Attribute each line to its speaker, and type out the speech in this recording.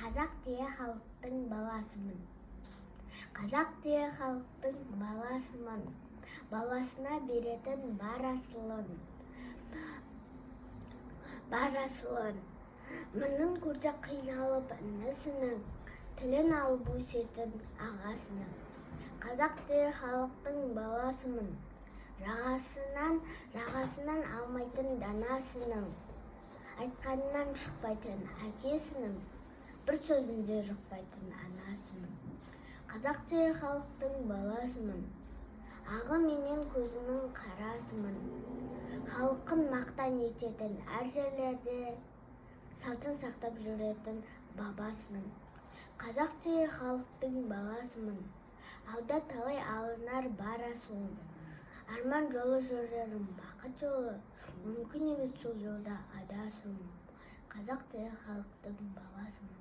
Speaker 1: Қазақ тие халықтың баласымын. Қазақ тие халықтың баласымын. Баласына беретін бар асылын. Мұнын көрсе қиналып інісінің, тілін алып өсетін ағасының. Қазақ тие халықтың баласымын. Жағасынан алмайтын данасының. Айтқанынан шықпайтын әкесінің, бір сөзінде жұқпайтын анасының. Қазақ тие халықтың баласымын. Ағы менен көзінің қарасымын. Халқын мақтан ететін әр жерлерде, салтын сақтап жүретін бабасының. Қазақ тие халықтың баласымын. Алда талай алынар бар асуым. Арман жолы жүрерім бақыт жолы, мүмкін емес сол жолда адасуым. Қазақ тие халықтың баласымын.